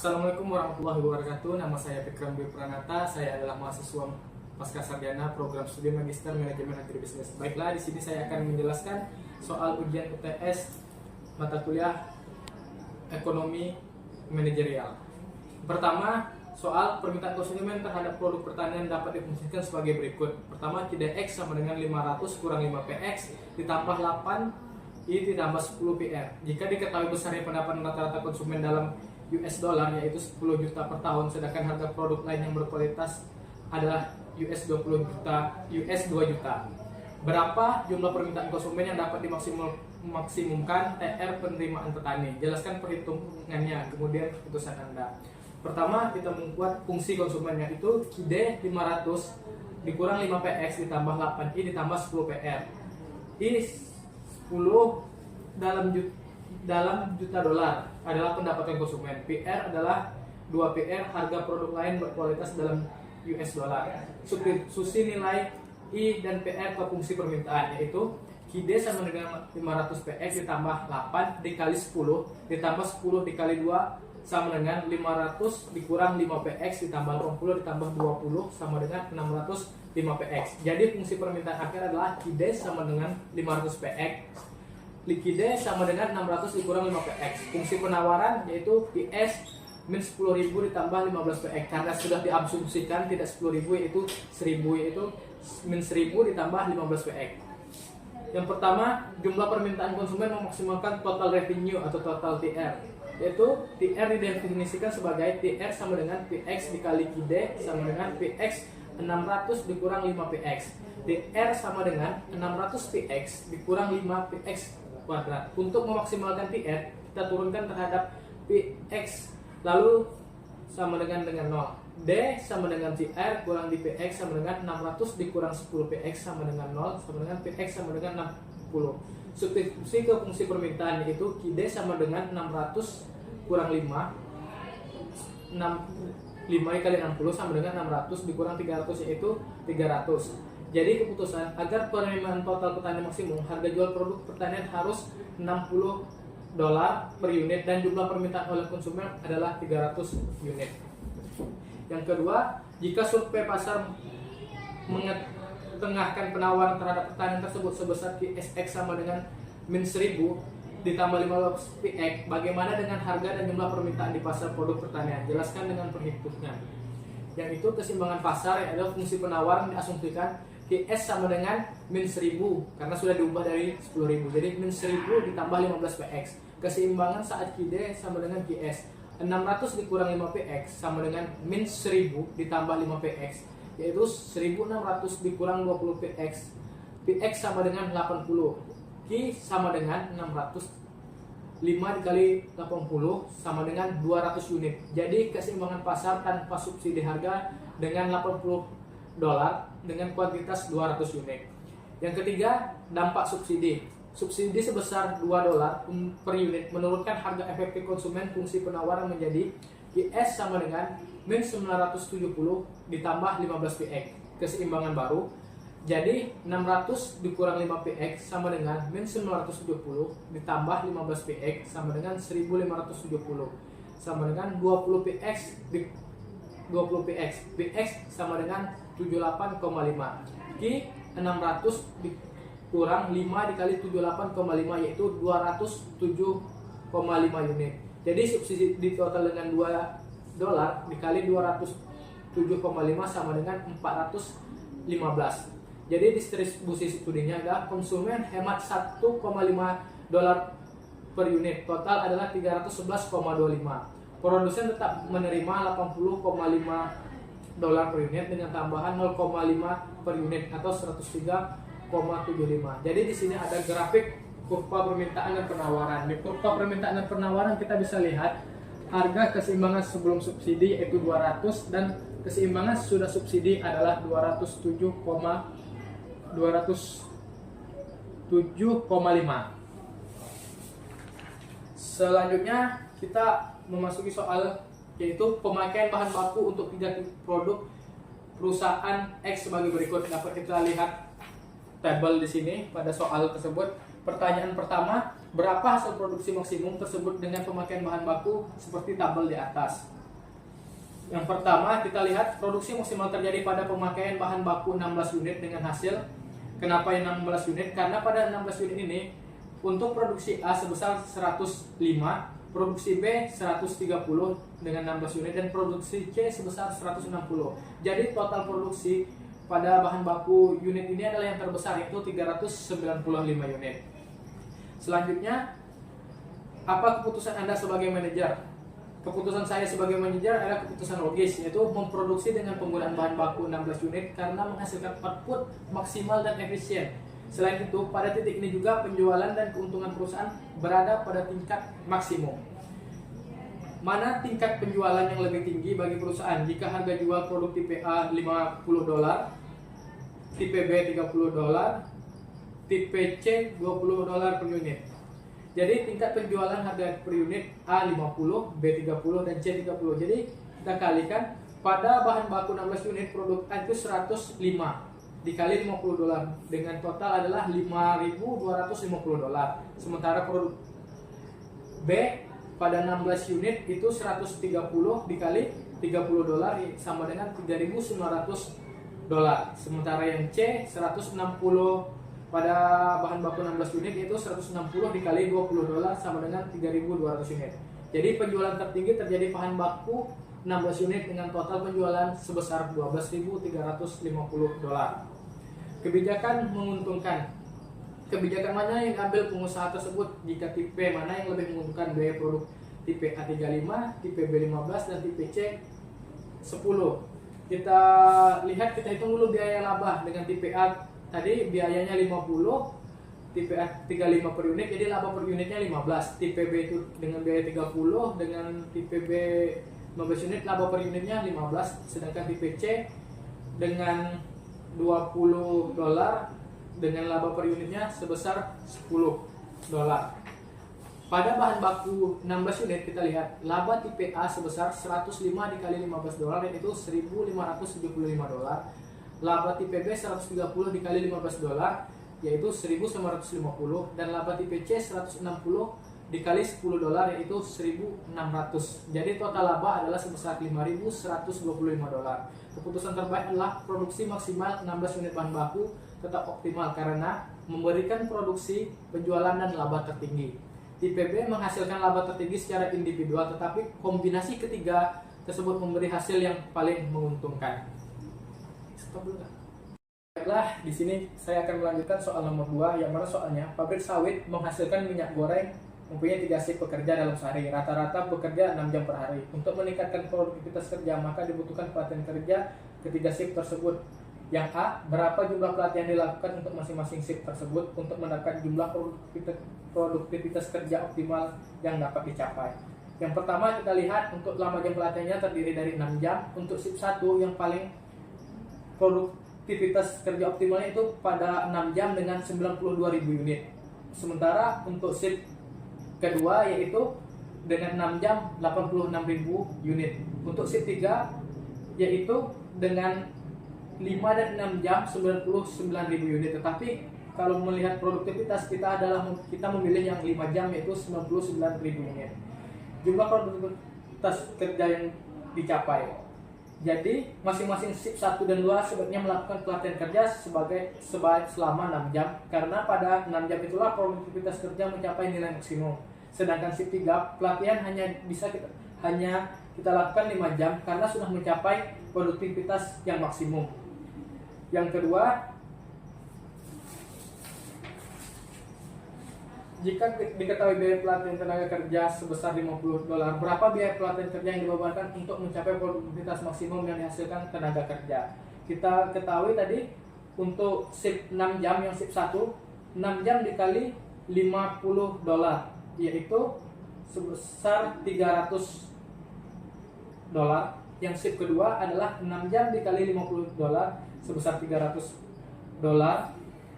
Assalamualaikum warahmatullahi wabarakatuh. Nama saya Fikram Dwi Pranata. Saya adalah mahasiswa pasca sarjana program studi magister manajemen agribisnis. Baiklah, di sini saya akan menjelaskan soal ujian UTS mata kuliah ekonomi manajerial. Pertama, soal permintaan konsumen terhadap produk pertanian dapat difungsikan sebagai berikut. Pertama, KIDX sama dengan 500 kurang 5PX ditambah 8 I ditambah 10 PR. Jika diketahui besarnya pendapatan rata-rata konsumen dalam US dollar yaitu 10 juta per tahun, sedangkan harga produk lain yang berkualitas adalah US 20 juta, US 2 juta. Berapa jumlah permintaan konsumen yang dapat dimaksimumkan TR penerimaan petani? Jelaskan perhitungannya, kemudian keputusan Anda. Pertama, kita membuat fungsi konsumennya itu KID 500 dikurang 5PX ditambah 8I ditambah 10 PR. Ini 10 dalam juta dolar adalah pendapatan konsumen. PR adalah 2 PR harga produk lain berkualitas dalam US dollar. Substitusi nilai I dan PR ke fungsi permintaan, yaitu KID sama dengan 500 PX ditambah 8 dikali 10 ditambah 10 dikali 2 sama dengan 500 dikurang 5 PX ditambah 20 ditambah 20 sama dengan 605 PX. Jadi fungsi permintaan akhir adalah KID sama dengan 500 PX, KID sama dengan 600 dikurang 5 PX. Fungsi penawaran yaitu PS min 10.000 ditambah 15 PX. Karena sudah diasumsikan tidak 10.000 yaitu 1.000, yaitu min 1.000 ditambah 15 PX. Yang pertama, jumlah permintaan konsumen memaksimalkan total revenue atau total TR, yaitu TR didefinisikan sebagai TR sama dengan PX dikali KID sama dengan PX 600 dikurang 5 PX. TR sama dengan 600 PX dikurang 5 PX kuadrat. Untuk memaksimalkan TR, kita turunkan terhadap PX lalu sama dengan 0. D sama dengan TR kurang di PX sama dengan 600 dikurang 10 PX sama dengan 0 sama dengan PX sama dengan 60. Substitusi ke fungsi permintaan yaitu KID sama dengan 600 kurang 5 dikali 60 sama dengan 600 dikurang 300 yaitu 300. Jadi keputusan, agar penerimaan total petani maksimum, harga jual produk pertanian harus $60 per unit dan jumlah permintaan oleh konsumen adalah 300 unit. Yang kedua, jika survei pasar mengetengahkan penawaran terhadap pertanian tersebut sebesar QSX sama dengan min 1000 ditambah 15 PX, bagaimana dengan harga dan jumlah permintaan di pasar produk pertanian? Jelaskan dengan perhitungan. Yang itu keseimbangan pasar adalah fungsi penawaran diasumsikan QS sama dengan min 1000 karena sudah diubah dari 10.000. Jadi min 1000 ditambah 15 PX. Keseimbangan saat KID sama dengan QS. 600 dikurang 5 PX sama dengan min 1000 ditambah 5 PX, yaitu 1600 dikurang 20 PX. PX sama dengan 80. Q sama dengan 600. 5 dikali 80 sama dengan 200 unit. Jadi keseimbangan pasar tanpa subsidi harga dengan $80 dengan kuantitas 200 unit. Yang ketiga, dampak subsidi. Subsidi sebesar $2 per unit menurunkan harga efektif konsumen. Fungsi penawaran menjadi QS sama dengan min 970 ditambah 15 PX. Keseimbangan baru. Jadi 600 dikurang 5 PX sama dengan min 970 ditambah 15 PX sama dengan 1570 sama dengan 20 PX 20 PX. PX sama dengan 78,5. Q 600 dikurang 5 dikali 78,5 yaitu 207,5 unit. Jadi subsidi total dengan $2 dikali 207,5 sama dengan 415. Jadi distribusi studinya adalah konsumen hemat $1,5 per unit, total adalah 311,25. Produsen tetap menerima $80,5 per unit dengan tambahan 0,5 per unit atau 103,75. Jadi di sini ada grafik kurva permintaan dan penawaran. Di kurva permintaan dan penawaran kita bisa lihat harga keseimbangan sebelum subsidi yaitu 200 dan keseimbangan sudah subsidi adalah 207,5. Selanjutnya kita memasuki soal yaitu pemakaian bahan baku untuk 3 produk perusahaan X sebagai berikut. Dapat kita lihat tabel di sini pada soal tersebut. Pertanyaan pertama, berapa hasil produksi maksimum tersebut dengan pemakaian bahan baku seperti tabel di atas. Yang pertama kita lihat produksi maksimal terjadi pada pemakaian bahan baku 16 unit dengan hasil. Kenapa yang 16 unit? Karena pada 16 unit ini untuk produksi A sebesar 105, produksi B 130 dengan 16 unit, dan produksi C sebesar 160. Jadi total produksi pada bahan baku unit ini adalah yang terbesar, yaitu 395 unit. Selanjutnya, apa keputusan Anda sebagai manajer? Keputusan saya sebagai manajer adalah keputusan logis, yaitu memproduksi dengan penggunaan bahan baku 16 unit karena menghasilkan output maksimal dan efisien. Selain itu, pada titik ini juga penjualan dan keuntungan perusahaan berada pada tingkat maksimum. Mana tingkat penjualan yang lebih tinggi bagi perusahaan jika harga jual produk tipe A $50, tipe B $30, tipe C $20 per unit. Jadi tingkat penjualan harga per unit A 50, B 30, dan C 30. Jadi kita kalikan pada bahan baku 16 unit produk A itu 105 dikali $50 dengan total adalah $5.250. Sementara produk B pada 16 unit itu 130 dikali $30 sama dengan $3.900. Sementara yang C 160 pada bahan baku 16 unit itu 160 dikali $20 sama dengan 3.200 unit. Jadi penjualan tertinggi terjadi bahan baku 16 unit dengan total penjualan sebesar $12.350. Kebijakan menguntungkan. Kebijakan mana yang diambil pengusaha tersebut jika tipe mana yang lebih menguntungkan? Biaya produk tipe A35, tipe B15, dan tipe C 10. Kita lihat, kita hitung dulu biaya laba. Dengan tipe A tadi biayanya 50, tipe A35 per unit, jadi laba per unitnya 15. Tipe B itu dengan biaya 30, dengan tipe B 15 unit laba per unitnya 15. Sedangkan tipe C dengan $20 dengan laba per unitnya sebesar $10. Pada bahan baku 16 unit kita lihat laba tipe A sebesar 105 dikali $15 yaitu $1.575. Laba tipe B 130 dikali $15 yaitu $1.950, dan laba tipe C 160 dikali $10 yaitu $1.600. Jadi total laba adalah sebesar $5.125. Keputusan terbaik adalah produksi maksimal 16 unit bahan baku tetap optimal karena memberikan produksi, penjualan, dan laba tertinggi. Tipe B menghasilkan laba tertinggi secara individual, tetapi kombinasi ketiga tersebut memberi hasil yang paling menguntungkan. Baiklah, di sini saya akan melanjutkan soal nomor 2, yang mana soalnya pabrik sawit menghasilkan minyak goreng mempunyai 3 shift pekerja dalam sehari, rata-rata bekerja 6 jam per hari. Untuk meningkatkan produktivitas kerja maka dibutuhkan pelatihan kerja ketiga shift tersebut. Yang A, berapa jumlah pelatihan dilakukan untuk masing-masing shift tersebut untuk mendapatkan jumlah produktivitas kerja optimal yang dapat dicapai. Yang pertama kita lihat untuk lama jam pelatihannya terdiri dari 6 jam. Untuk shift 1 yang paling produktivitas kerja optimalnya itu pada 6 jam dengan 92.000 unit. Sementara untuk shift kedua yaitu dengan 6 jam 86.000 unit. Untuk shift 3 yaitu dengan 5 dan 6 jam 99.000 unit. Tetapi kalau melihat produktivitas kita memilih yang 5 jam yaitu 99.000 unit. Jumlah produktivitas kerja yang dicapai. Jadi masing-masing shift 1 dan 2 sebaiknya melakukan pelatihan kerja selama 6 jam karena pada 6 jam itulah produktivitas kerja mencapai nilai maksimum. Sedangkan shift 3 pelatihan hanya kita lakukan 5 jam karena sudah mencapai produktivitas yang maksimum. Yang kedua, jika diketahui biaya pelatihan tenaga kerja sebesar $50, berapa biaya pelatihan kerja yang dibebankan untuk mencapai produktivitas maksimum yang dihasilkan tenaga kerja? Kita ketahui tadi untuk shift 6 jam yang shift 1, 6 jam dikali $50 yaitu sebesar $300. Yang shift kedua adalah 6 jam dikali $50 sebesar $300,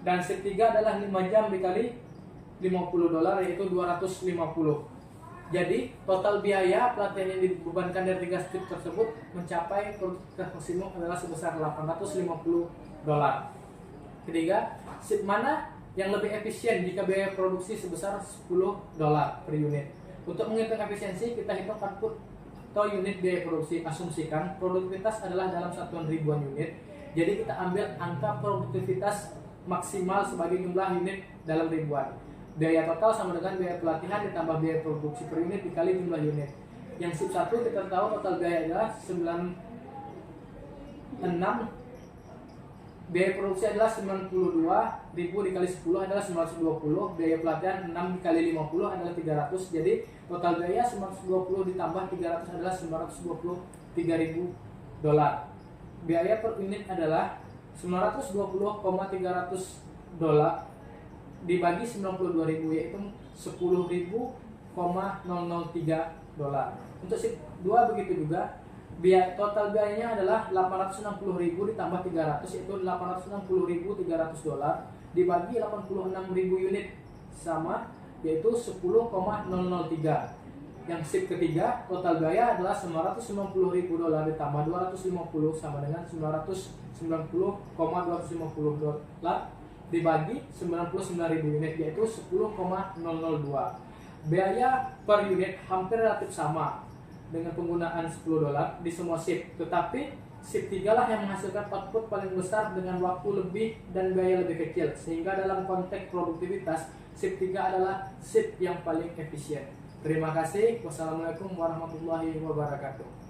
dan shift 3 adalah 5 jam dikali $50 yaitu $250. Jadi total biaya pelatihan yang dibebankan dari 3 shift tersebut mencapai produktivitas maksimum adalah sebesar $850. Ketiga, shift mana yang lebih efisien jika biaya produksi sebesar $10 per unit? Untuk menghitung efisiensi kita hitung output atau unit biaya produksi. Asumsikan produktivitas adalah dalam satuan ribuan unit. Jadi kita ambil angka produktivitas maksimal sebagai jumlah unit dalam ribuan. Biaya total sama dengan biaya pelatihan ditambah biaya produksi per unit dikali jumlah unit. Yang sub 1 kita tahu total biaya adalah 96. Biaya produksi adalah 92.000 dikali 10 adalah 920. Biaya pelatihan 6 dikali 50 adalah 300. Jadi total biaya 920 ditambah 300 adalah 923.000 dolar. Biaya per unit adalah 920,300 dolar dibagi 92.000 yaitu 10.000,003 dolar. Untuk shift 2 begitu juga. Total biayanya adalah 860.000 ditambah 300 yaitu 860.300 dolar dibagi 86.000 unit sama yaitu 10,003. Yang shift ketiga, total biaya adalah 990.000 dolar ditambah 250 sama dengan 990,250 dolar dibagi 99.000 unit yaitu 10,002. Biaya per unit hampir relatif sama dengan penggunaan 10 dolar di semua shift, tetapi shift 3 lah yang menghasilkan output paling besar dengan waktu lebih dan biaya lebih kecil, sehingga dalam konteks produktivitas shift 3 adalah shift yang paling efisien. Terima kasih. Wassalamualaikum warahmatullahi wabarakatuh.